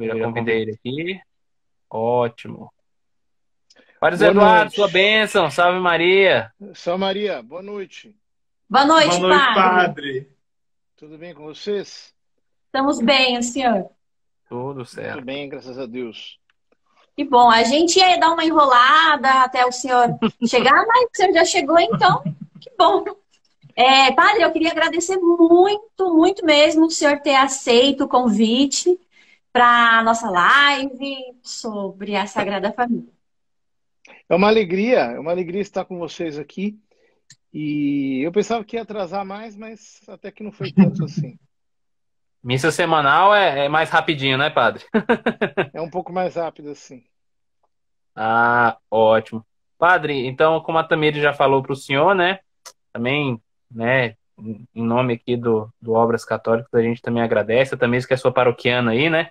Eu já convidei ele aqui. Ótimo. Padre Zé Boa Eduardo, sua noite. bênção. Salve Maria. São Maria, boa noite. Boa Boa noite, noite, padre. padre. Tudo bem com vocês? Estamos bem, o senhor? Tudo Muito certo. bem, graças a Deus. Que bom. A gente ia dar uma enrolada até o senhor chegar, mas o senhor já chegou, então, que bom. Padre, eu queria agradecer muito, muito mesmo o senhor ter aceito o convite para a nossa live sobre a Sagrada Família. É uma alegria estar com vocês aqui. E eu pensava que ia atrasar mais, mas até que não foi tanto assim. Missa semanal é mais rapidinho, né, padre? É um pouco mais rápido assim. Ah, ótimo. Padre, então, como a Tamires já falou para o senhor, né? Também, né, em nome aqui do Obras Católicas, a gente também agradece. A Tamires, que é sua paroquiana aí, né?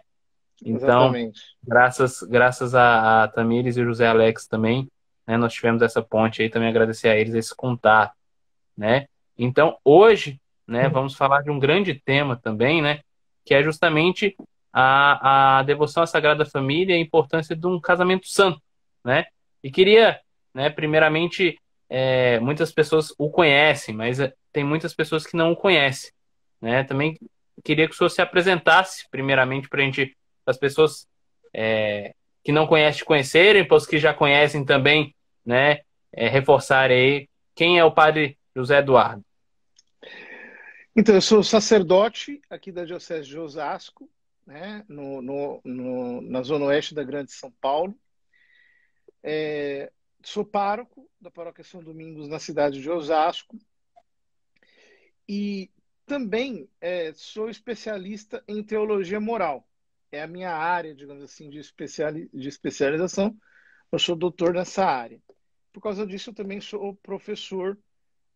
Então, Exatamente. graças a Tamires e o José Alex também, né? Nós tivemos essa ponte aí, também agradecer a eles esse contato, né? Então, hoje, né, vamos falar de um grande tema também, né? Que é justamente a devoção à Sagrada Família e a importância de um casamento santo, né? E queria, né, primeiramente, muitas pessoas o conhecem, mas tem muitas pessoas que não o conhecem, né? Também queria que o senhor se apresentasse, primeiramente, para a gente, as pessoas que não conhecem te conhecerem, para os que já conhecem também, né, reforçarem aí quem é o Padre José Eduardo. Então, eu sou sacerdote aqui da Diocese de Osasco, né, na zona oeste da Grande São Paulo. Sou pároco da Paróquia São Domingos na cidade de Osasco. E também sou especialista em teologia moral. É a minha área, digamos assim, de especialização. Eu sou doutor nessa área. Por causa disso, eu também sou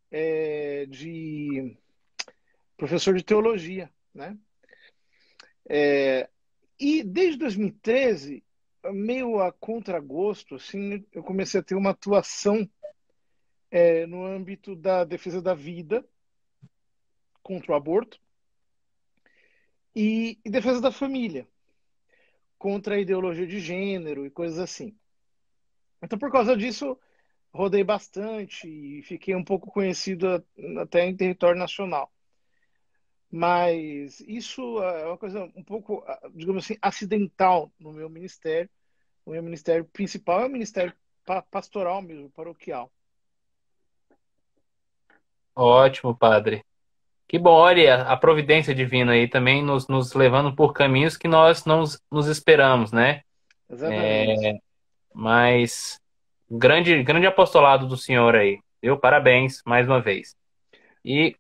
é, de professor de teologia, né? E desde 2013, meio a contragosto, assim, eu comecei a ter uma atuação no âmbito da defesa da vida contra o aborto e defesa da família contra a ideologia de gênero e coisas assim. Então, por causa disso, rodei bastante e fiquei um pouco conhecido até em território nacional. Mas isso é uma coisa um pouco, digamos assim, acidental no meu ministério. O meu ministério principal é o ministério pastoral mesmo, paroquial. Ótimo, Padre. Que bom, olha, a providência divina aí também nos levando por caminhos que nós não nos esperamos, né? Exatamente. Mas grande apostolado do senhor aí, viu? Parabéns mais uma vez. E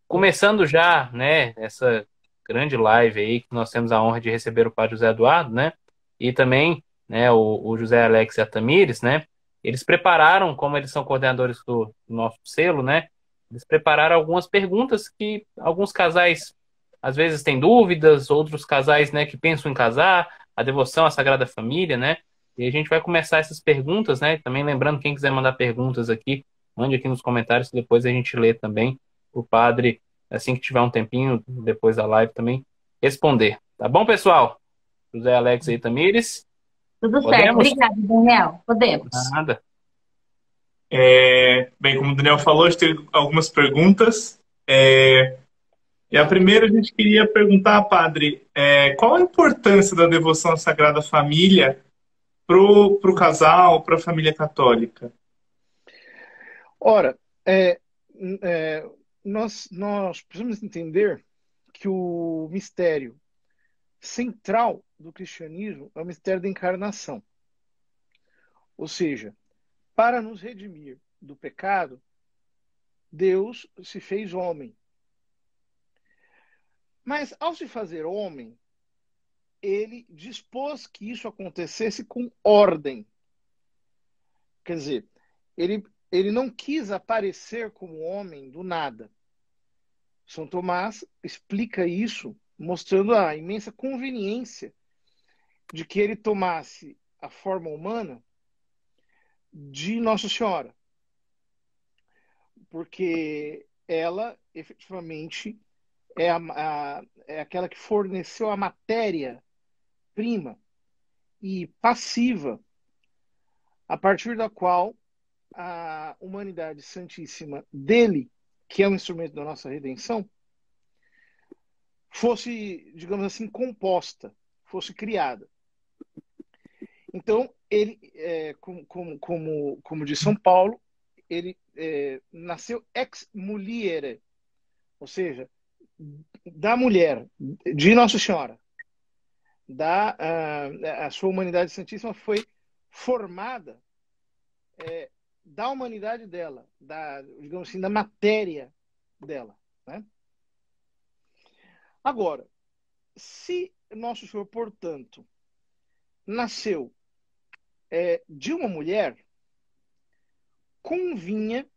começando já, né, essa grande live aí, que nós temos a honra de receber o Padre José Eduardo, né? E também, né, o José Alex e a Tamires, né? Eles prepararam, como eles são coordenadores do nosso selo, né? Eles prepararam algumas perguntas que alguns casais às vezes têm dúvidas, outros casais, né, que pensam em casar, a devoção à Sagrada Família, né? E a gente vai começar essas perguntas, né? Também lembrando, quem quiser mandar perguntas aqui, mande aqui nos comentários, que depois a gente lê também o padre, assim que tiver um tempinho, depois da live também, responder. Tá bom, pessoal? José Alex e Tamires, Tudo certo. podemos? Obrigada, Daniel. Podemos. Nada. Bem, como o Daniel falou, a gente tem algumas perguntas. E a primeira a gente queria perguntar, padre, qual a importância da devoção à Sagrada Família para o casal, para a família católica? Ora, é, nós precisamos entender que o mistério central do cristianismo é o mistério da encarnação. Ou seja, para nos redimir do pecado, Deus se fez homem. Mas ao se fazer homem, ele dispôs que isso acontecesse com ordem. Quer dizer, ele não quis aparecer como homem do nada. São Tomás explica isso mostrando a imensa conveniência de que ele tomasse a forma humana de Nossa Senhora, porque ela efetivamente é aquela que forneceu a matéria matéria-prima e passiva a partir da qual a humanidade santíssima dele, que é o instrumento da nossa redenção, fosse, digamos assim, composta, fosse criada. Então, ele, como diz São Paulo, ele nasceu ex muliere, ou seja, da mulher, de Nossa Senhora. A sua humanidade santíssima foi formada da humanidade dela, digamos assim, da matéria dela, né? Agora, se Nosso Senhor, portanto, nasceu de uma mulher, convinha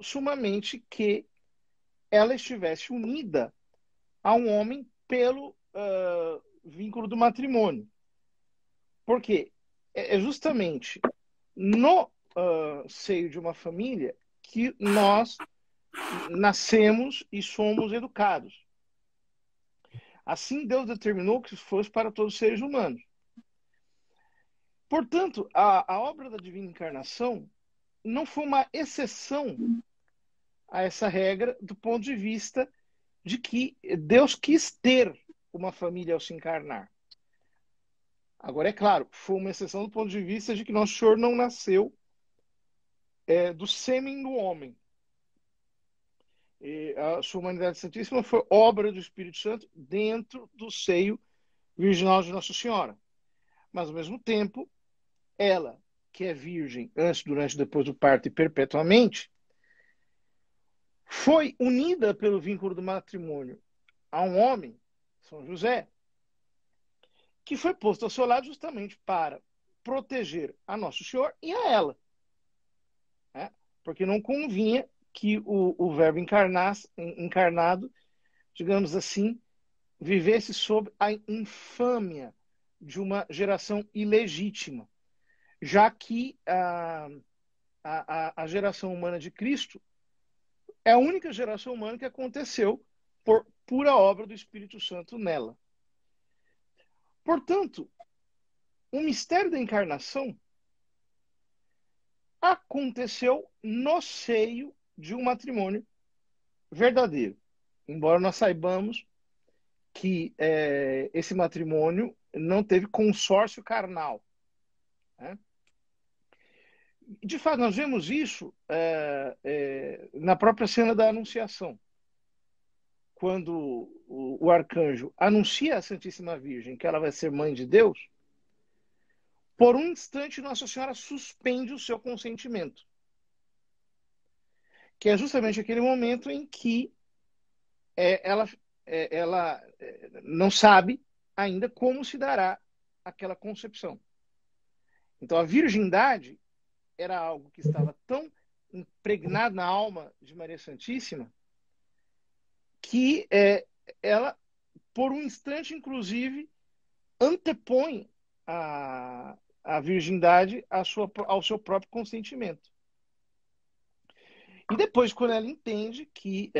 sumamente que ela estivesse unida a um homem pelo vínculo do matrimônio. Porque é justamente no seio de uma família que nós nascemos e somos educados. Assim Deus determinou que isso fosse para todos os seres humanos. Portanto, a obra da divina encarnação não foi uma exceção a essa regra do ponto de vista de que Deus quis ter uma família ao se encarnar. Agora, é claro, foi uma exceção do ponto de vista de que Nosso Senhor não nasceu do sêmen do homem. E a sua humanidade santíssima foi obra do Espírito Santo dentro do seio virginal de Nossa Senhora. Mas, ao mesmo tempo, ela, que é virgem antes, durante e depois do parto e perpetuamente, foi unida pelo vínculo do matrimônio a um homem, São José, que foi posto ao seu lado justamente para proteger a Nosso Senhor e a ela. Né? Porque não convinha que o Verbo encarnado, digamos assim, vivesse sob a infâmia de uma geração ilegítima, já que a geração humana de Cristo é a única geração humana que aconteceu por pura obra do Espírito Santo nela. Portanto, o mistério da encarnação aconteceu no seio de um matrimônio verdadeiro. Embora nós saibamos que esse matrimônio não teve consórcio carnal. Né? De fato, nós vemos isso na própria cena da Anunciação. Quando o arcanjo anuncia à Santíssima Virgem que ela vai ser mãe de Deus, por um instante Nossa Senhora suspende o seu consentimento. Que é justamente aquele momento em que ela não sabe ainda como se dará aquela concepção. Então, a virgindade era algo que estava tão impregnado na alma de Maria Santíssima que ela, por um instante, inclusive, antepõe a virgindade ao seu próprio consentimento. E depois, quando ela entende que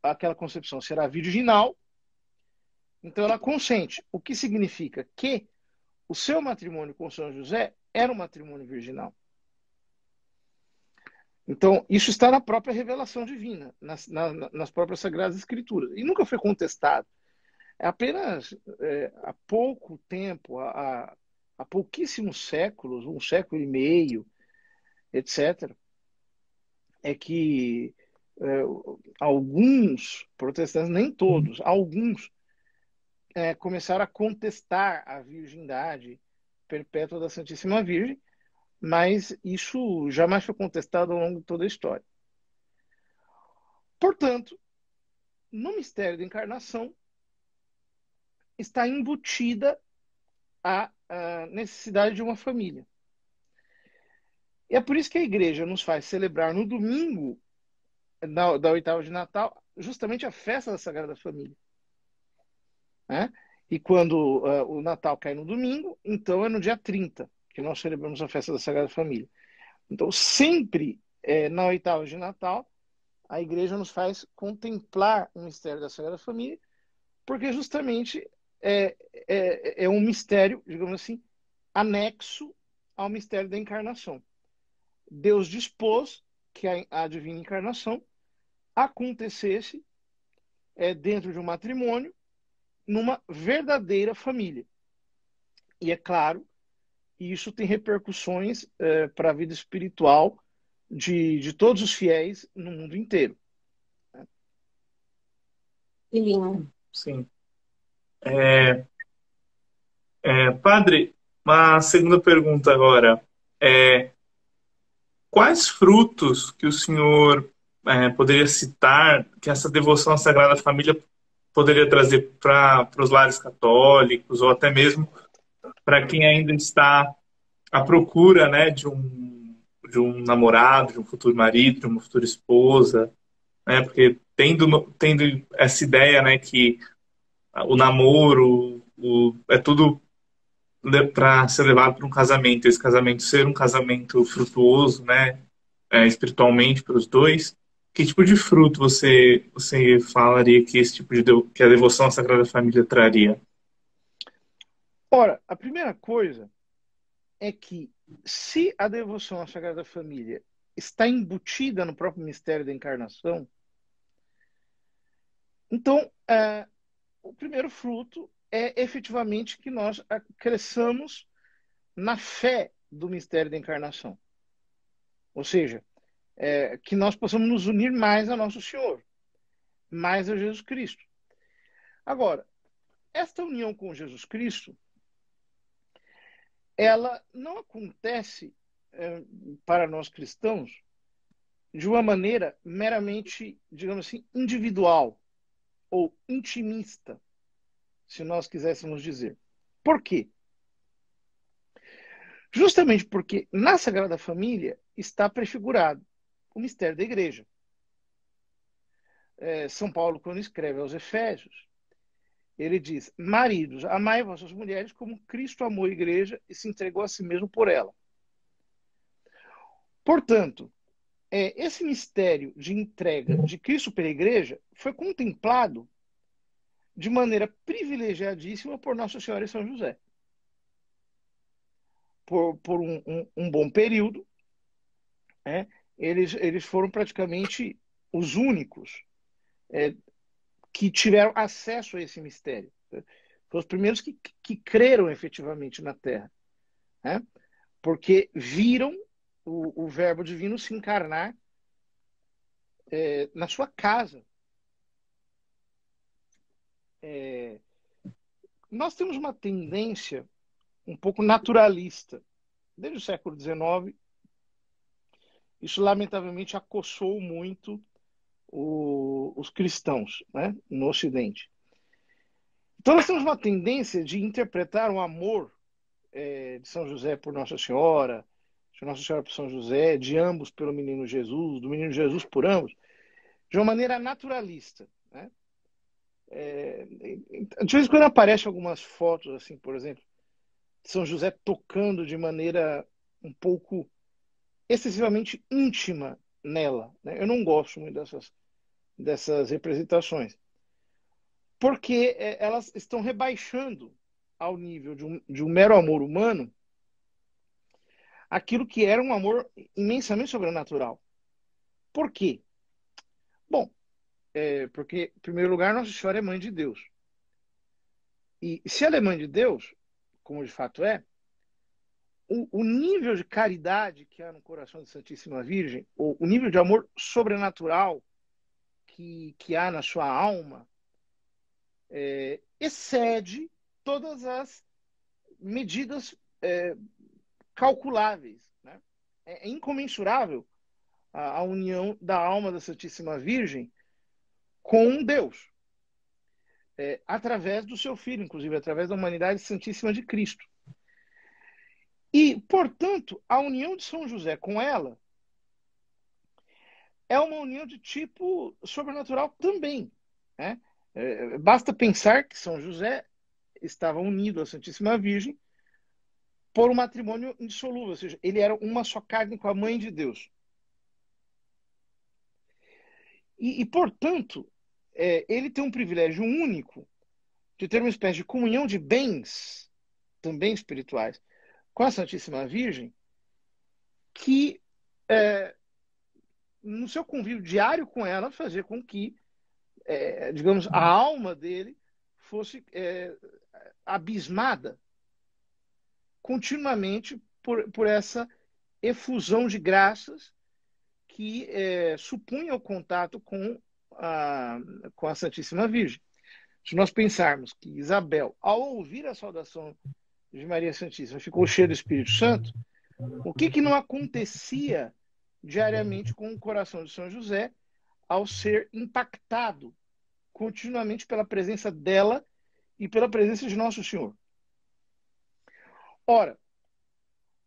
aquela concepção será virginal, então ela consente, o que significa que o seu matrimônio com São José era um matrimônio virginal. Então, isso está na própria revelação divina, nas próprias Sagradas Escrituras. E nunca foi contestado. É apenas há pouco tempo, há pouquíssimos séculos, um século e meio, etc., é que alguns protestantes, nem todos, alguns, começaram a contestar a virgindade perpétua da Santíssima Virgem, mas isso jamais foi contestado ao longo de toda a história. Portanto, no mistério da encarnação está embutida a necessidade de uma família. E é por isso que a igreja nos faz celebrar no domingo da oitava de Natal justamente a festa da Sagrada Família. Né? E quando o Natal cai no domingo, então é no dia 30 que nós celebramos a festa da Sagrada Família. Então, sempre na oitava de Natal, a igreja nos faz contemplar o mistério da Sagrada Família, porque justamente é um mistério, digamos assim, anexo ao mistério da encarnação. Deus dispôs que a divina encarnação acontecesse dentro de um matrimônio, numa verdadeira família. E é claro, isso tem repercussões para a vida espiritual de todos os fiéis no mundo inteiro. Que lindo. Sim. Padre, uma segunda pergunta agora. Quais frutos que o senhor poderia citar que essa devoção à Sagrada Família poderia trazer para os lares católicos ou até mesmo para quem ainda está à procura, né, de um namorado, de um futuro marido, de uma futura esposa, né, porque tendo essa ideia, né, que o namoro é tudo para ser levado para um casamento, esse casamento ser um casamento frutuoso, né, espiritualmente para os dois. Que tipo de fruto você falaria que esse tipo que a devoção à Sagrada Família traria? Ora, a primeira coisa é que se a devoção à Sagrada Família está embutida no próprio mistério da encarnação, então o primeiro fruto é efetivamente que nós cresçamos na fé do mistério da encarnação. Ou seja, que nós possamos nos unir mais a Nosso Senhor, mais a Jesus Cristo. Agora, esta união com Jesus Cristo, ela não acontece para nós cristãos de uma maneira meramente, digamos assim, individual ou intimista, se nós quiséssemos dizer. Por quê? Justamente porque na Sagrada Família está prefigurado o mistério da igreja. São Paulo, quando escreve aos Efésios, ele diz: maridos, amai vossas mulheres como Cristo amou a igreja e se entregou a si mesmo por ela. Portanto, esse mistério de entrega de Cristo pela igreja foi contemplado de maneira privilegiadíssima por Nossa Senhora e São José. Por um bom período, eles foram praticamente os únicos que tiveram acesso a esse mistério. Foram os primeiros que creram efetivamente na Terra, porque viram o Verbo Divino se encarnar na sua casa. Nós temos uma tendência um pouco naturalista. Desde o século XIX, isso lamentavelmente acossou muito os cristãos, né, no Ocidente. Então nós temos uma tendência de interpretar o amor de São José por Nossa Senhora, de Nossa Senhora por São José, de ambos pelo menino Jesus, do menino Jesus por ambos, de uma maneira naturalista, né? De vez em quando aparecem algumas fotos, assim, por exemplo, de São José tocando de maneira um pouco excessivamente íntima nela, né? Eu não gosto muito dessas representações, porque elas estão rebaixando ao nível de um mero amor humano aquilo que era um amor imensamente sobrenatural. Por quê? Bom, porque, em primeiro lugar, Nossa Senhora é mãe de Deus. E se ela é mãe de Deus, como de fato é, o nível de caridade que há no coração da Santíssima Virgem, ou o nível de amor sobrenatural que há na sua alma, excede todas as medidas calculáveis, né? É incomensurável a união da alma da Santíssima Virgem com Deus, através do seu Filho, inclusive, através da humanidade santíssima de Cristo. E, portanto, a união de São José com ela é uma união de tipo sobrenatural também, né? Basta pensar que São José estava unido à Santíssima Virgem por um matrimônio indissolúvel, ou seja, ele era uma só carne com a Mãe de Deus. E portanto, ele tem um privilégio único de ter uma espécie de comunhão de bens, também espirituais, com a Santíssima Virgem, que no seu convívio diário com ela fazia com que, digamos, a alma dele fosse abismada continuamente por essa efusão de graças que supunha o contato com a Santíssima Virgem. Se nós pensarmos que Isabel, ao ouvir a saudação de Maria Santíssima, ficou cheia do Espírito Santo, o que não acontecia diariamente com o coração de São José ao ser impactado continuamente pela presença dela e pela presença de Nosso Senhor? Ora,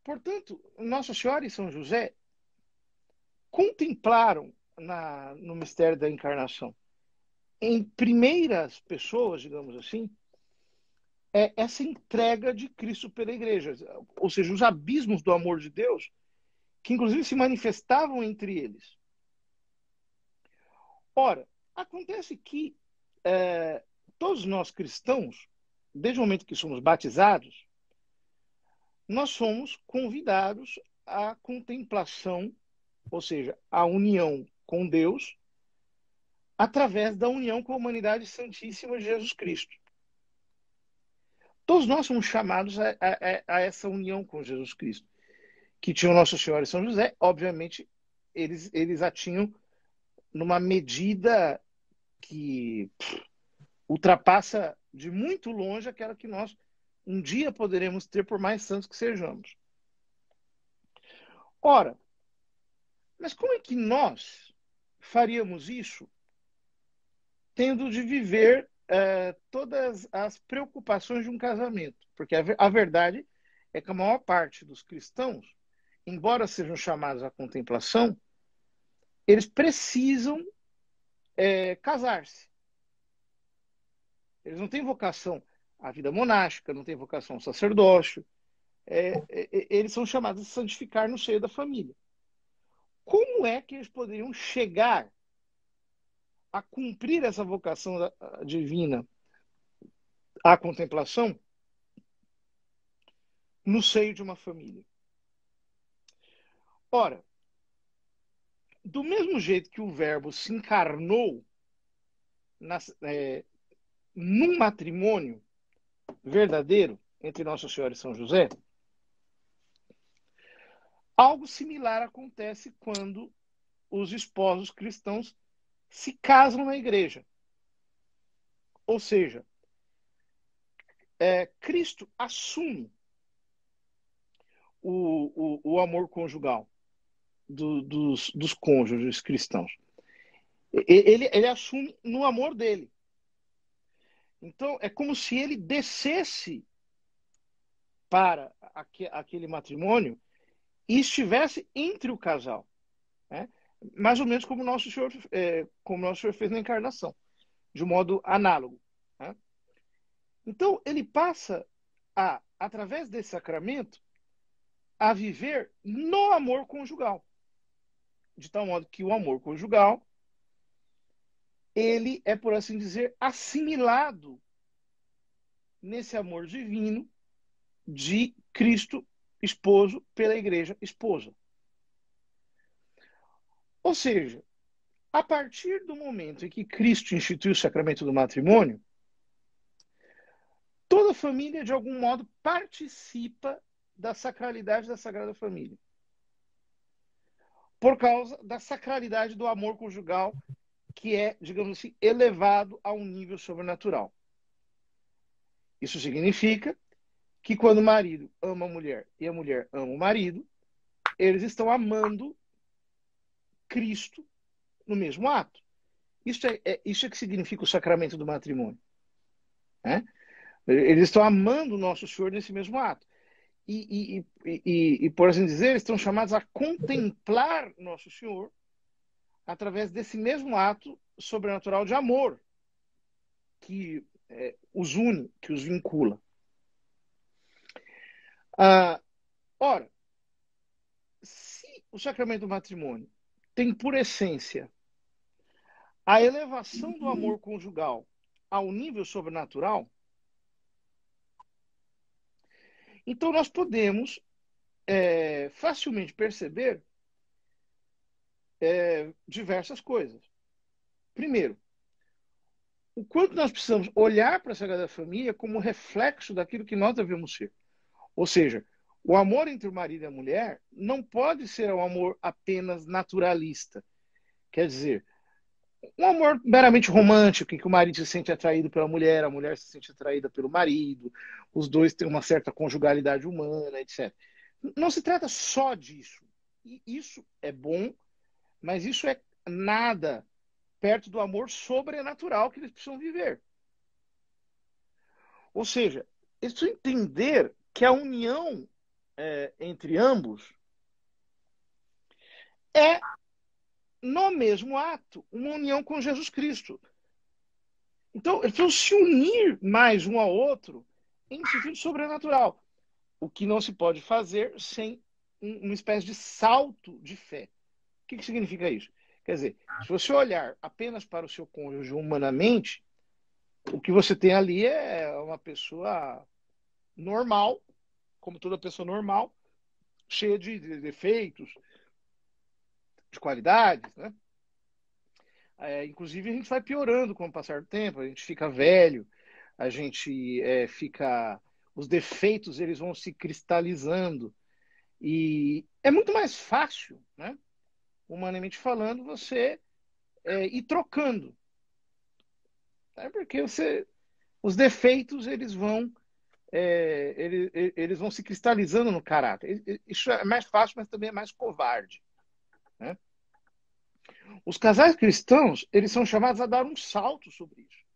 portanto, Nossa Senhora e São José contemplaram no mistério da encarnação, em primeiras pessoas, digamos assim, essa entrega de Cristo pela igreja, ou seja, os abismos do amor de Deus, que inclusive se manifestavam entre eles. Ora, acontece que todos nós cristãos, desde o momento que somos batizados, nós somos convidados à contemplação, ou seja, à união com Deus, através da união com a humanidade santíssima de Jesus Cristo. Todos nós somos chamados a essa união com Jesus Cristo, que tinham Nossa Senhora e São José. Obviamente, eles a tinham numa medida que ultrapassa de muito longe aquela que nós um dia poderemos ter, por mais santos que sejamos. Ora, mas como é que nós faríamos isso tendo de viver todas as preocupações de um casamento? Porque a verdade é que a maior parte dos cristãos, embora sejam chamados à contemplação, eles precisam casar-se. Eles não têm vocação à vida monástica, não têm vocação ao sacerdócio. Eles são chamados a se santificar no seio da família. Como é que eles poderiam chegar a cumprir essa vocação divina à contemplação no seio de uma família? Ora, do mesmo jeito que o Verbo se encarnou num matrimônio verdadeiro entre Nossa Senhora e São José, algo similar acontece quando os esposos cristãos se casam na igreja. Ou seja, Cristo assume o amor conjugal dos cônjuges cristãos. Ele assume no amor dele. Então, é como se ele descesse para aquele matrimônio e estivesse entre o casal, né? Mais ou menos como Nosso Senhor fez na encarnação, de um modo análogo, né? Então, ele passa através desse sacramento, a viver no amor conjugal, de tal modo que o amor conjugal ele é, por assim dizer, assimilado nesse amor divino de Cristo esposo pela igreja esposa. Ou seja, a partir do momento em que Cristo instituiu o sacramento do matrimônio, toda família, de algum modo, participa da sacralidade da Sagrada Família, por causa da sacralidade do amor conjugal, que é, digamos assim, elevado a um nível sobrenatural. Isso significa que quando o marido ama a mulher e a mulher ama o marido, eles estão amando Cristo no mesmo ato. Isso é que significa o sacramento do matrimônio, né? Eles estão amando o Nosso Senhor nesse mesmo ato. E, por assim dizer, eles estão chamados a contemplar Nosso Senhor através desse mesmo ato sobrenatural de amor que os une, que os vincula. Ora, se o sacramento do matrimônio tem por essência a elevação do amor conjugal ao nível sobrenatural, Então, nós podemos facilmente perceber diversas coisas. Primeiro, o quanto nós precisamos olhar para a Sagrada Família como reflexo daquilo que nós devemos ser. Ou seja, o amor entre o marido e a mulher não pode ser um amor apenas naturalista. Quer dizer, um amor meramente romântico, em que o marido se sente atraído pela mulher, a mulher se sente atraída pelo marido, os dois têm uma certa conjugalidade humana, etc. Não se trata só disso. E isso é bom, mas isso é nada perto do amor sobrenatural que eles precisam viver. Ou seja, eles precisam entender que a união entre ambos é, no mesmo ato, uma união com Jesus Cristo. Então, eles precisam se unir mais um ao outro em sentido sobrenatural. O que não se pode fazer sem uma espécie de salto de fé. O que significa isso? Quer dizer, se você olhar apenas para o seu cônjuge humanamente, o que você tem ali é uma pessoa normal, como toda pessoa normal, cheia de defeitos, de qualidades, né? Inclusive, a gente vai piorando com o passar do tempo, a gente fica velho, a gente fica... Os defeitos, eles vão se cristalizando. E é muito mais fácil, né? Humanamente falando, você ir trocando. Porque os defeitos, eles vão se cristalizando no caráter. Isso é mais fácil, mas também é mais covarde, né? Os casais cristãos, eles são chamados a dar um salto sobre isso.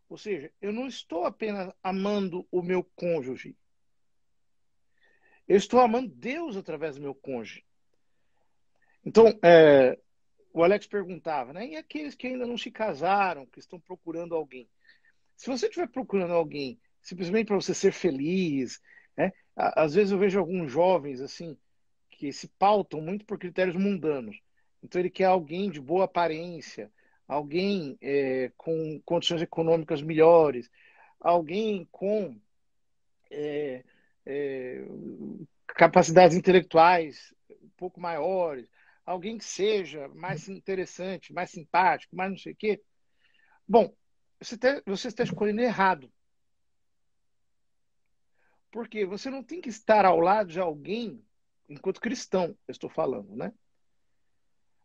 Ou seja, eu não estou apenas amando o meu cônjuge. Eu estou amando Deus através do meu cônjuge. Então, o Alex perguntava, né? E aqueles que ainda não se casaram, que estão procurando alguém? Se você estiver procurando alguém simplesmente para você ser feliz, né? Às vezes eu vejo alguns jovens assim que se pautam muito por critérios mundanos. Então ele quer alguém de boa aparência, alguém com condições econômicas melhores, alguém com capacidades intelectuais um pouco maiores, alguém que seja mais interessante, mais simpático, mais não sei o quê. Bom, você está escolhendo errado. Porque você não tem que estar ao lado de alguém, enquanto cristão, eu estou falando, né?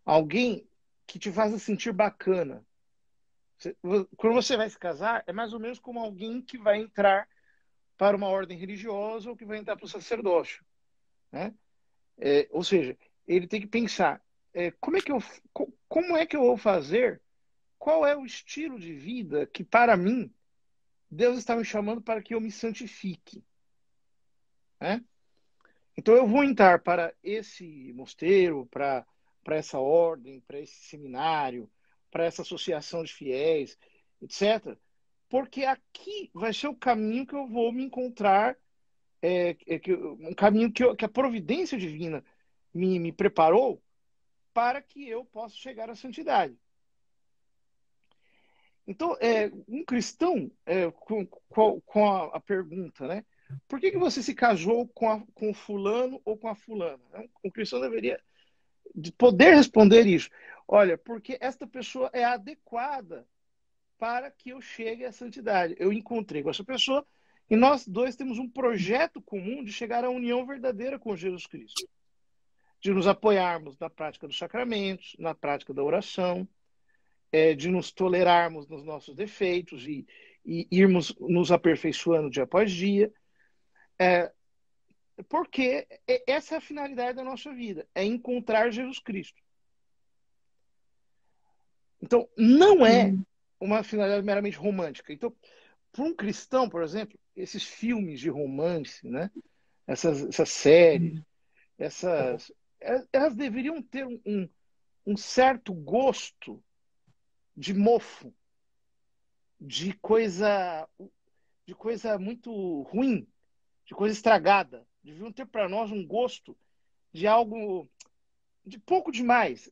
Alguém que te faça sentir bacana. Quando você vai se casar, é mais ou menos como alguém que vai entrar para uma ordem religiosa ou que vai entrar para o sacerdócio, né? Ou seja, ele tem que pensar, como é que eu vou fazer? Qual é o estilo de vida que, para mim, Deus está me chamando para que eu me santifique, né? Então eu vou entrar para esse mosteiro, para essa ordem, para esse seminário, para essa associação de fiéis, etc. Porque aqui vai ser o caminho que eu vou me encontrar, um caminho que a providência divina me preparou para que eu possa chegar à santidade. Então, um cristão, com a pergunta, né? Por que você se casou com fulano ou com a fulana? Um cristão deveria poder responder isso. Olha, porque esta pessoa é adequada para que eu chegue à santidade. Eu encontrei com essa pessoa e nós dois temos um projeto comum de chegar à união verdadeira com Jesus Cristo. De nos apoiarmos na prática dos sacramentos, na prática da oração, de nos tolerarmos nos nossos defeitos e irmos nos aperfeiçoando dia após dia. Porque essa é a finalidade da nossa vida, é encontrar Jesus Cristo. Então, não é uma finalidade meramente romântica. Então, para um cristão, por exemplo, esses filmes de romance, né? Essas séries, elas deveriam ter um certo gosto de mofo, de coisa muito ruim, de coisa estragada. Deviam ter para nós um gosto de algo de pouco demais.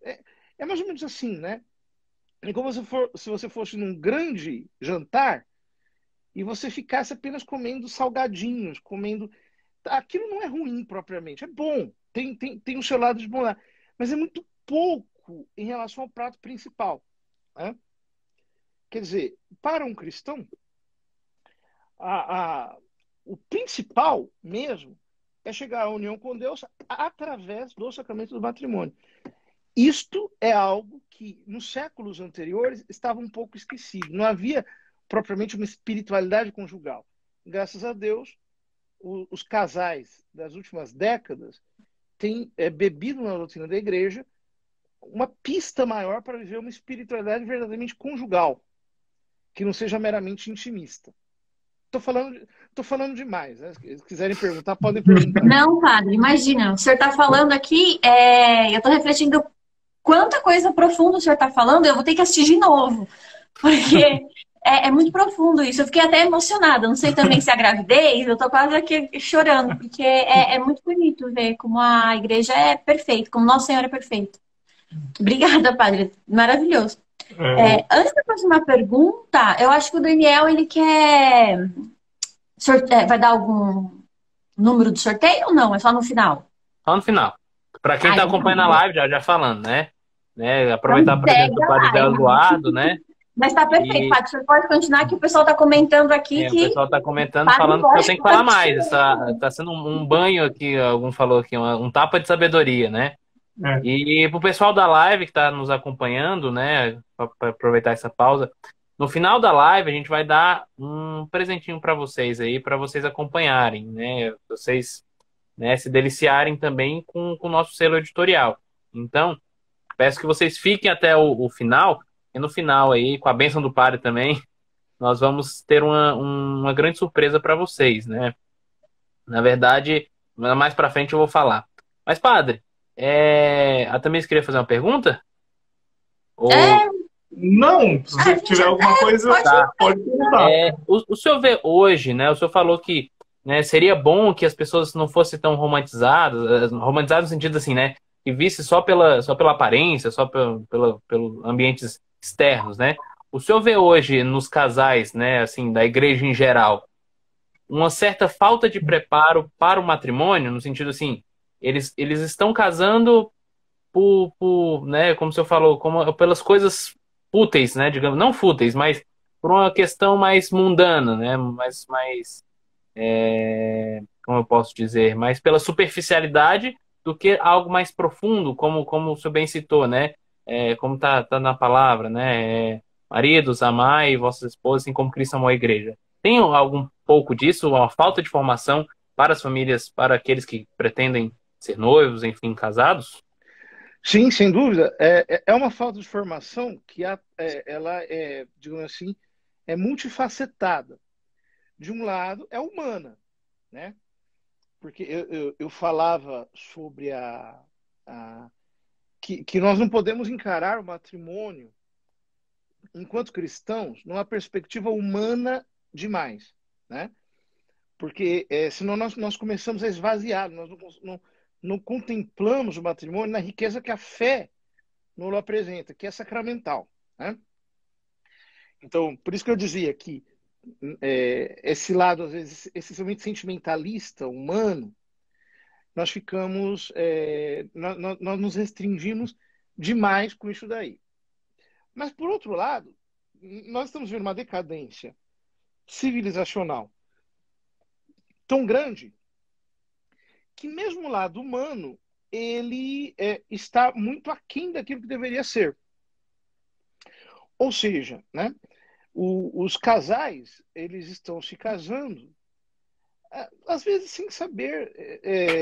É mais ou menos assim, né? É como se você fosse num grande jantar e você ficasse apenas comendo salgadinhos, comendo aquilo não é ruim propriamente, é bom, tem o seu lado de bondade, mas é muito pouco em relação ao prato principal, né? Quer dizer, para um cristão, o principal mesmo é chegar à união com Deus através do sacramento do matrimônio. Isto é algo que, nos séculos anteriores, estava um pouco esquecido. Não havia propriamente uma espiritualidade conjugal. Graças a Deus, os casais das últimas décadas têm bebido na doutrina da igreja uma pista maior para viver uma espiritualidade verdadeiramente conjugal, que não seja meramente intimista. Tô falando demais, né? Se quiserem perguntar, podem perguntar. Não, padre, imagina, o senhor está falando aqui, eu estou refletindo quanta coisa profunda o senhor está falando, eu vou ter que assistir de novo, porque é muito profundo isso. Eu fiquei até emocionada, não sei também se é a gravidez, eu estou quase aqui chorando, porque é muito bonito ver como a igreja é perfeita, como Nosso Senhor é perfeito. Obrigada, padre, maravilhoso. Antes da próxima pergunta, eu acho que o Daniel, ele quer... vai dar algum número de sorteio ou não? É só no final? Só no final. Para quem está acompanhando a live, já falando, né? Aproveitar a Então, presença do Padre Zé Eduardo, né? Mas tá perfeito, Padre. Você pode continuar que o pessoal está comentando aqui O que... pessoal está comentando, falando que eu tenho que falar mais. Tá sendo um banho aqui, algum falou aqui, um tapa de sabedoria, né? E pro pessoal da live que está nos acompanhando, né? Para aproveitar essa pausa, no final da live a gente vai dar um presentinho para vocês aí, para vocês acompanharem, né? Vocês, né, se deliciarem também com o nosso selo editorial. Então, peço que vocês fiquem até o final, e no final aí, com a bênção do padre também, nós vamos ter uma grande surpresa para vocês, né? Na verdade, mais para frente eu vou falar. Mas, padre, a Tamires queria fazer uma pergunta? Ou... Não, se você tiver alguma coisa, pode perguntar. O senhor vê hoje, né? O senhor falou que, né, seria bom que as pessoas não fossem tão romantizadas no sentido assim, né? Que visse só pela aparência, só pelo ambientes externos, né? O senhor vê hoje nos casais, né, assim, da igreja em geral, uma certa falta de preparo para o matrimônio, no sentido assim, eles estão casando né, como o senhor falou, pelas coisas fúteis, né, digamos, não fúteis, mas por uma questão mais mundana, né, como eu posso dizer, mais pela superficialidade do que algo mais profundo, como o senhor bem citou, né, como tá na palavra, né, maridos, amai vossas esposas, assim como Cristo amou a igreja. Tem algum pouco disso, uma falta de formação para as famílias, para aqueles que pretendem ser noivos, enfim, casados? Sim, sem dúvida. É uma falta de formação que ela digamos assim, é multifacetada. De um lado, é humana, né? Porque eu falava sobre que nós não podemos encarar o matrimônio, enquanto cristãos, numa perspectiva humana demais, né? Porque senão nós começamos a esvaziar, nós não contemplamos o matrimônio na riqueza que a fé nos apresenta, que é sacramental, né? Então, por isso que eu dizia que esse lado, às vezes, excessivamente sentimentalista, humano, nós ficamos, nós nos restringimos demais com isso daí. Mas, por outro lado, nós estamos vendo uma decadência civilizacional tão grande que mesmo o lado humano ele está muito aquém daquilo que deveria ser. Ou seja, né, os casais eles estão se casando às vezes sem saber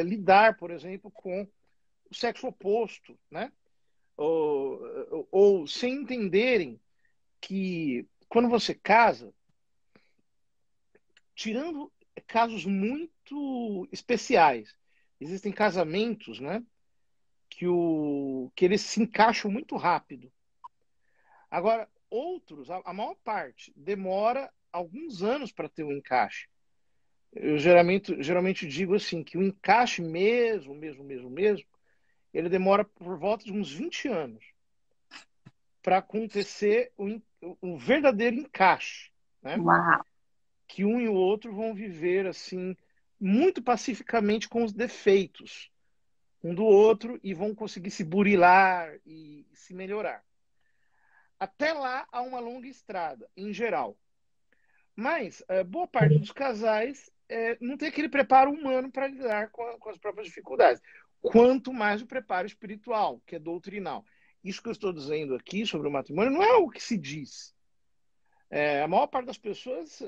lidar, por exemplo, com o sexo oposto, né? Ou sem entenderem que quando você casa, tirando casos muito especiais, existem casamentos, né, que eles se encaixam muito rápido. Agora, outros, a maior parte, demora alguns anos para ter um encaixe. Eu geralmente digo assim, que o encaixe mesmo, ele demora por volta de uns 20 anos para acontecer um verdadeiro encaixe, né? Uau. Que um e o outro vão viver assim muito pacificamente com os defeitos um do outro e vão conseguir se burilar e se melhorar. Até lá há uma longa estrada, em geral. Mas boa parte dos casais não tem aquele preparo humano para lidar com as próprias dificuldades. Quanto mais o preparo espiritual, que é doutrinal. Isso que eu estou dizendo aqui sobre o matrimônio não é o que se diz. A maior parte das pessoas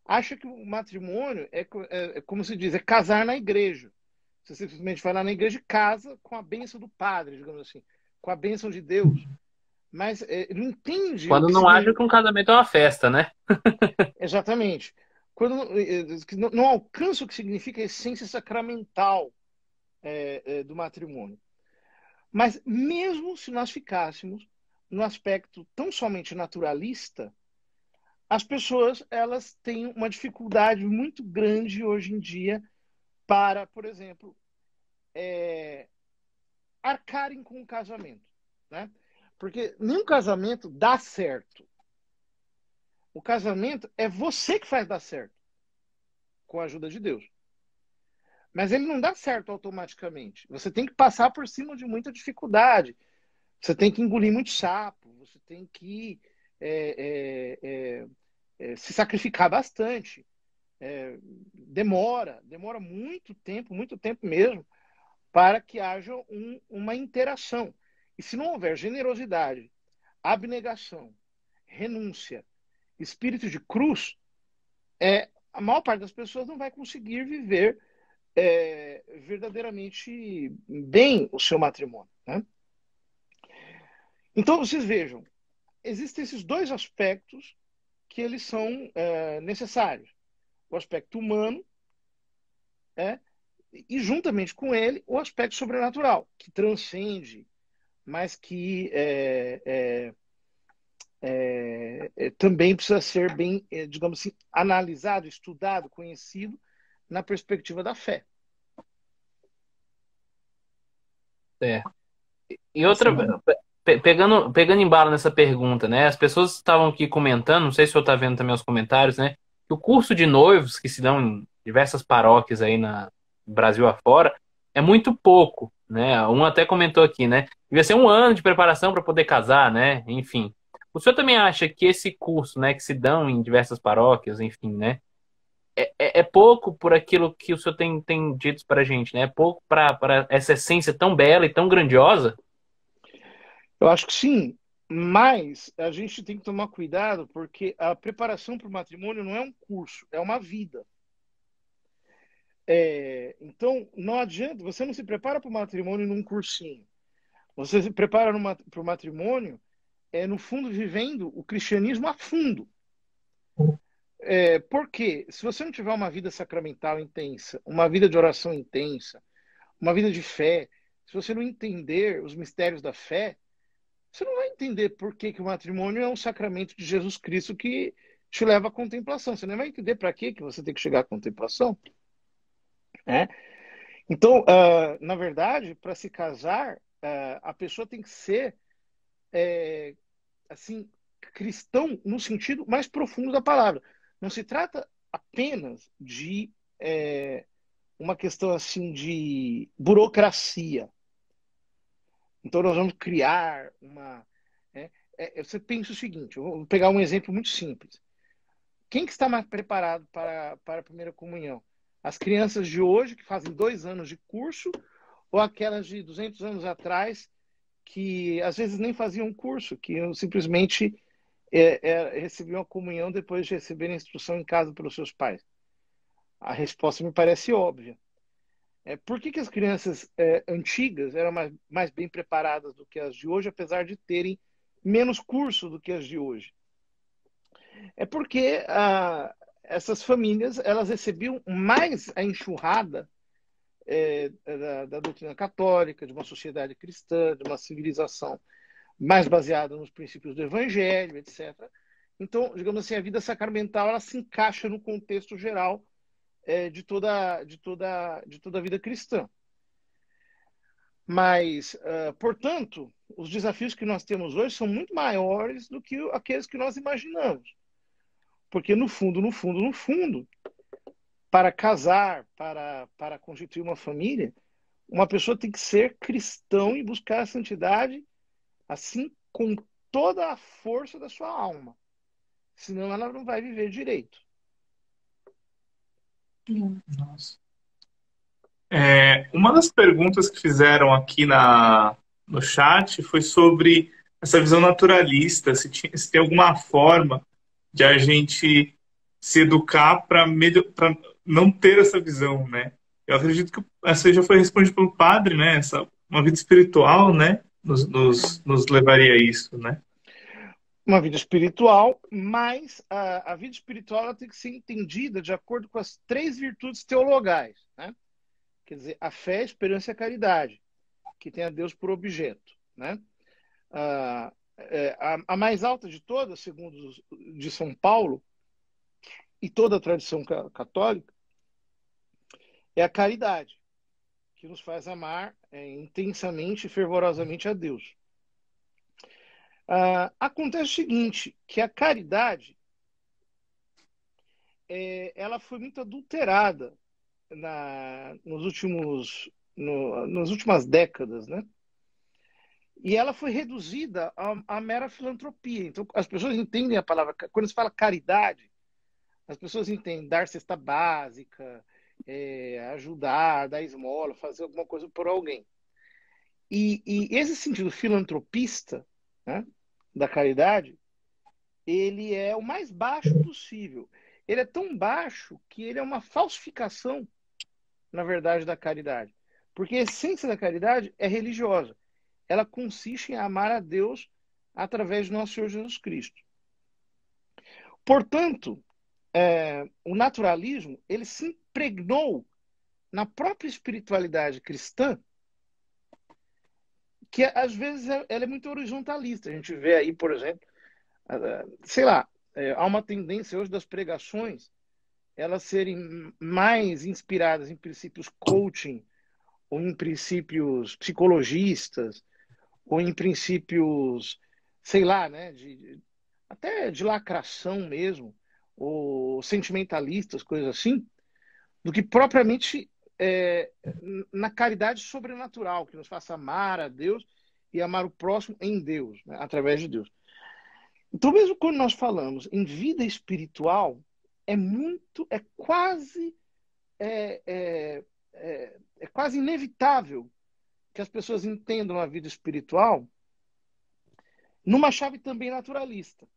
acha que o matrimônio como se diz, é casar na igreja. Você simplesmente vai lá na igreja e casa com a bênção do padre, digamos assim, com a bênção de Deus. Mas não entende. Quando não acha que um casamento é uma festa, né? Exatamente. Quando não alcança o que significa a essência sacramental do matrimônio. Mas mesmo se nós ficássemos no aspecto tão somente naturalista, as pessoas elas têm uma dificuldade muito grande hoje em dia para, por exemplo, arcarem com o casamento, né? Porque nenhum casamento dá certo. O casamento é você que faz dar certo, com a ajuda de Deus. Mas ele não dá certo automaticamente. Você tem que passar por cima de muita dificuldade. Você tem que engolir muito sapo. Você tem que se sacrificar bastante. Demora muito tempo mesmo, para que haja uma interação. E se não houver generosidade, abnegação, renúncia, espírito de cruz, a maior parte das pessoas não vai conseguir viver verdadeiramente bem o seu matrimônio, né? Então, vocês vejam, existem esses dois aspectos que eles são necessários. O aspecto humano e, juntamente com ele, o aspecto sobrenatural, que transcende, mas que também precisa ser bem, digamos assim, analisado, estudado, conhecido na perspectiva da fé. E outra, pegando embalo nessa pergunta, né? As pessoas estavam aqui comentando, não sei se o senhor está vendo também os comentários, né? Que o curso de noivos que se dão em diversas paróquias aí no Brasil afora é muito pouco, né? Um até comentou aqui, né? Devia ser 1 ano de preparação para poder casar, né? Enfim. O senhor também acha que esse curso, né, que se dão em diversas paróquias, enfim, né? É pouco por aquilo que o senhor tem dito para a gente, né? É pouco para essa essência tão bela e tão grandiosa? Eu acho que sim, mas a gente tem que tomar cuidado porque a preparação para o matrimônio não é um curso, é uma vida. Então, não adianta, você não se prepara para o matrimônio num cursinho. Você se prepara para o matrimônio, no fundo, vivendo o cristianismo a fundo. Porque se você não tiver uma vida sacramental intensa, uma vida de oração intensa, uma vida de fé, se você não entender os mistérios da fé, você não vai entender por que o matrimônio é um sacramento de Jesus Cristo que te leva à contemplação. Você não vai entender para que você tem que chegar à contemplação. Então, na verdade, para se casar, a pessoa tem que ser assim, cristão no sentido mais profundo da palavra. Não se trata apenas de uma questão assim de burocracia. Então nós vamos criar uma... você pensa o seguinte, eu vou pegar um exemplo muito simples. Quem que está mais preparado para a primeira comunhão? As crianças de hoje, que fazem 2 anos de curso, ou aquelas de 200 anos atrás, que às vezes nem faziam curso, que simplesmente recebiam a comunhão depois de receberem a instrução em casa pelos seus pais? A resposta me parece óbvia. Por que as crianças antigas eram mais bem preparadas do que as de hoje, apesar de terem menos curso do que as de hoje? É porque essas famílias elas recebiam mais a enxurrada da doutrina católica, de uma sociedade cristã, de uma civilização mais baseada nos princípios do evangelho, etc. Então, digamos assim, a vida sacramental ela se encaixa no contexto geral de toda a vida cristã. Mas, portanto, os desafios que nós temos hoje são muito maiores do que aqueles que nós imaginamos. Porque, no fundo, para casar, para constituir uma família, uma pessoa tem que ser cristão e buscar a santidade, assim, com toda a força da sua alma. Senão ela não vai viver direito. Nossa. Uma das perguntas que fizeram aqui no chat foi sobre essa visão naturalista, se tem alguma forma de a gente se educar para não ter essa visão, né? Eu acredito que essa já foi respondida pelo padre, né? Uma vida espiritual, né? Nos levaria a isso, né? Uma vida espiritual, mas a vida espiritual ela tem que ser entendida de acordo com as 3 virtudes teologais, né? Quer dizer, a fé, a esperança e a caridade, que tem a Deus por objeto, né? A mais alta de todas, segundo de São Paulo, e toda a tradição católica, é a caridade, que nos faz amar intensamente e fervorosamente a Deus. Acontece o seguinte, que a caridade ela foi muito adulterada nas últimas décadas, né? E ela foi reduzida à mera filantropia. Então, as pessoas entendem a palavra... Quando se fala caridade, as pessoas entendem dar cesta básica, ajudar, dar esmola, fazer alguma coisa por alguém. E esse sentido filantropista, né, da caridade, ele é o mais baixo possível. Ele é tão baixo que ele é uma falsificação, na verdade, da caridade. Porque a essência da caridade é religiosa. Ela consiste em amar a Deus através do nosso Senhor Jesus Cristo. Portanto, o naturalismo ele se impregnou na própria espiritualidade cristã, que às vezes ela é muito horizontalista. A gente vê aí, por exemplo, sei lá, há uma tendência hoje das pregações elas serem mais inspiradas em princípios coaching, ou em princípios psicologistas, ou em princípios, sei lá, né, até de lacração mesmo, ou sentimentalistas, coisas assim, do que propriamente na caridade sobrenatural, que nos faça amar a Deus e amar o próximo em Deus, né, através de Deus. Então, mesmo quando nós falamos em vida espiritual, é quase inevitável que as pessoas entendam a vida espiritual numa chave também naturalista.